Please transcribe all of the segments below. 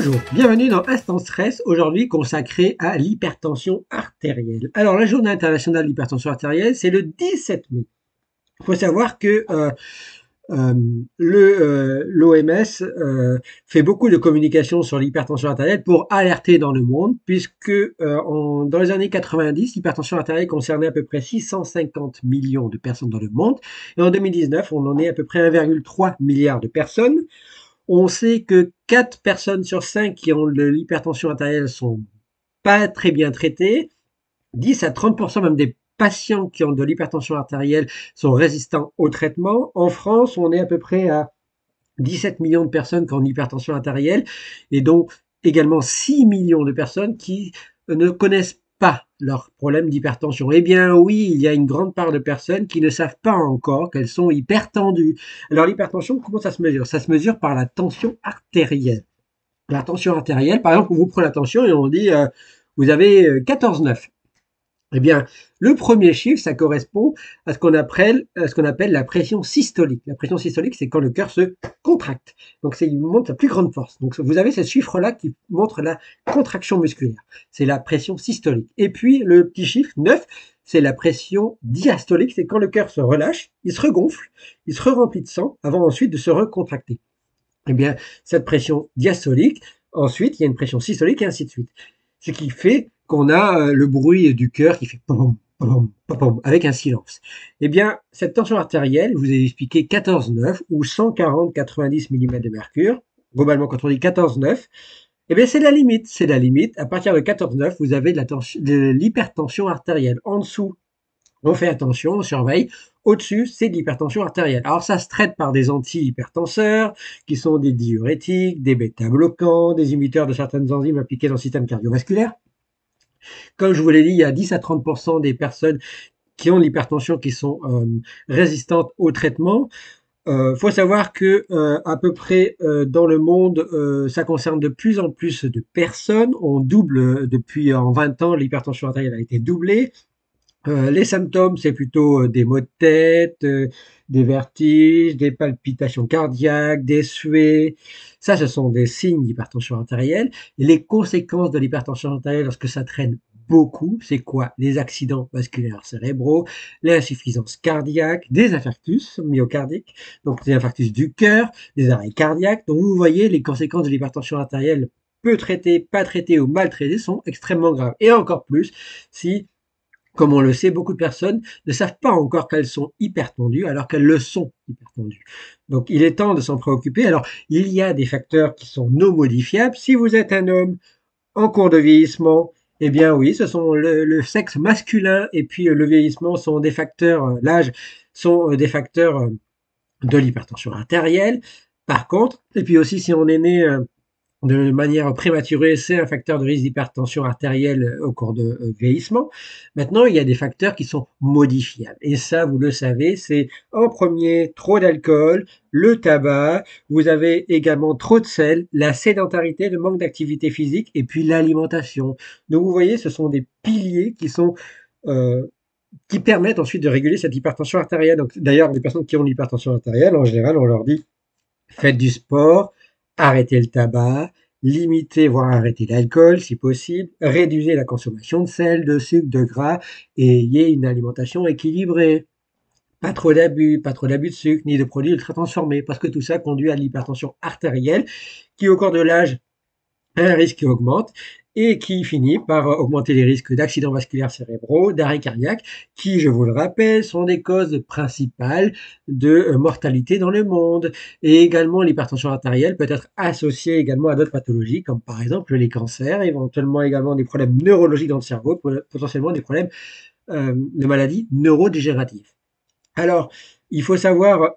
Bonjour, bienvenue dans Instant Stress, aujourd'hui consacré à l'hypertension artérielle. Alors la journée internationale de l'hypertension artérielle, c'est le 17 mai. Il faut savoir que l'OMS fait beaucoup de communication sur l'hypertension artérielle pour alerter dans le monde, puisque dans les années 90, l'hypertension artérielle concernait à peu près 650 millions de personnes dans le monde, et en 2019, on en est à peu près 1,3 milliard de personnes. On sait que 4 personnes sur 5 qui ont de l'hypertension artérielle sont pas très bien traitées. 10 à 30% même des patients qui ont de l'hypertension artérielle sont résistants au traitement. En France, on est à peu près à 17 millions de personnes qui ont une hypertension artérielle et donc également 6 millions de personnes qui ne connaissent pas leur problème d'hypertension. Eh bien oui, il y a une grande part de personnes qui ne savent pas encore qu'elles sont hypertendues. Alors l'hypertension, comment ça se mesure? Ça se mesure par la tension artérielle. La tension artérielle, par exemple, on vous prend la tension et on dit vous avez 14,9. Eh bien, le premier chiffre, ça correspond à ce qu'on appelle la pression systolique. La pression systolique, c'est quand le cœur se contracte. Donc, il montre sa plus grande force. Donc, vous avez ce chiffre-là qui montre la contraction musculaire. C'est la pression systolique. Et puis, le petit chiffre 9, c'est la pression diastolique. C'est quand le cœur se relâche, il se regonfle, il se remplit de sang avant ensuite de se recontracter. Eh bien, cette pression diastolique, ensuite, il y a une pression systolique et ainsi de suite. Ce qui fait qu'on a le bruit du cœur qui fait pom, pom, pom, avec un silence. Eh bien, cette tension artérielle, je vous ai expliqué 14,9 ou 140-90 mm de mercure. Globalement, quand on dit 14,9, eh bien, c'est la limite. C'est la limite. À partir de 14,9, vous avez de l'hypertension artérielle. En dessous, on fait attention, on surveille. Au-dessus, c'est de l'hypertension artérielle. Alors, ça se traite par des antihypertenseurs, qui sont des diurétiques, des bêta-bloquants, des inhibiteurs de certaines enzymes impliquées dans le système cardiovasculaire. Comme je vous l'ai dit, il y a 10 à 30% des personnes qui ont de l'hypertension qui sont résistantes au traitement. Faut savoir que à peu près dans le monde, ça concerne de plus en plus de personnes. On double depuis en 20 ans, l'hypertension artérielle a été doublée. Les symptômes, c'est plutôt des maux de tête, des vertiges, des palpitations cardiaques, des suées. Ça, ce sont des signes d'hypertension artérielle. Et les conséquences de l'hypertension artérielle, lorsque ça traîne beaucoup, c'est quoi? Les accidents vasculaires cérébraux, l'insuffisance cardiaque, des infarctus myocardiques, donc des infarctus du cœur, des arrêts cardiaques. Donc vous voyez, les conséquences de l'hypertension artérielle, peu traitées, pas traitées ou mal traitées, sont extrêmement graves. Et encore plus si, comme on le sait, beaucoup de personnes ne savent pas encore qu'elles sont hypertendues alors qu'elles le sont hypertendues. Donc il est temps de s'en préoccuper. Alors il y a des facteurs qui sont non modifiables. Si vous êtes un homme en cours de vieillissement, eh bien oui, ce sont le sexe masculin et puis le vieillissement sont des facteurs, l'âge sont des facteurs de l'hypertension artérielle. Par contre, et puis aussi si on est né de manière prématurée, c'est un facteur de risque d'hypertension artérielle au cours de vieillissement. Maintenant, il y a des facteurs qui sont modifiables. Et ça, vous le savez, c'est en premier, trop d'alcool, le tabac, vous avez également trop de sel, la sédentarité, le manque d'activité physique et puis l'alimentation. Donc, vous voyez, ce sont des piliers qui permettent ensuite de réguler cette hypertension artérielle. Donc, d'ailleurs, les personnes qui ont l'hypertension artérielle, en général, on leur dit faites du sport, arrêtez le tabac, limitez voire arrêtez l'alcool si possible, réduisez la consommation de sel, de sucre, de gras et ayez une alimentation équilibrée. Pas trop de sucre ni de produits ultra transformés parce que tout ça conduit à l'hypertension artérielle qui au cours de l'âge un risque qui augmente et qui finit par augmenter les risques d'accidents vasculaires cérébraux, d'arrêt cardiaque, qui, je vous le rappelle, sont des causes principales de mortalité dans le monde. Et également, l'hypertension artérielle peut être associée également à d'autres pathologies, comme par exemple les cancers, éventuellement également des problèmes neurologiques dans le cerveau, potentiellement des problèmes de maladies neurodégénératives. Alors, il faut savoir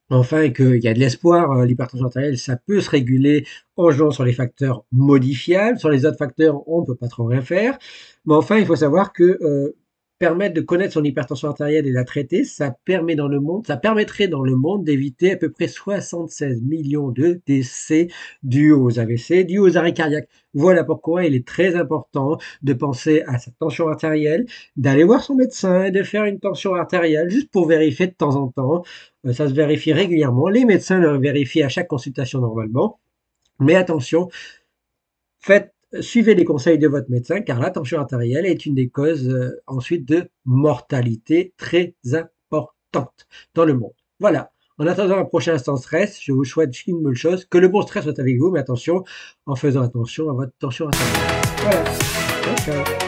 enfin, qu'il y a de l'espoir, l'hypertension artérielle, ça peut se réguler en jouant sur les facteurs modifiables. Sur les autres facteurs, on ne peut pas trop rien faire. Mais enfin, il faut savoir que permettre de connaître son hypertension artérielle et la traiter, ça permettrait dans le monde d'éviter à peu près 76 millions de décès dus aux AVC, dus aux arrêts cardiaques. Voilà pourquoi il est très important de penser à sa tension artérielle, d'aller voir son médecin et de faire une tension artérielle juste pour vérifier de temps en temps. Ça se vérifie régulièrement. Les médecins le vérifient à chaque consultation normalement. Mais attention, suivez les conseils de votre médecin car la tension artérielle est une des causes ensuite de mortalité très importante dans le monde. Voilà. En attendant un prochain instant stress, je vous souhaite une bonne chose, que le bon stress soit avec vous, mais attention, en faisant attention à votre tension artérielle. Voilà. Ciao, ciao.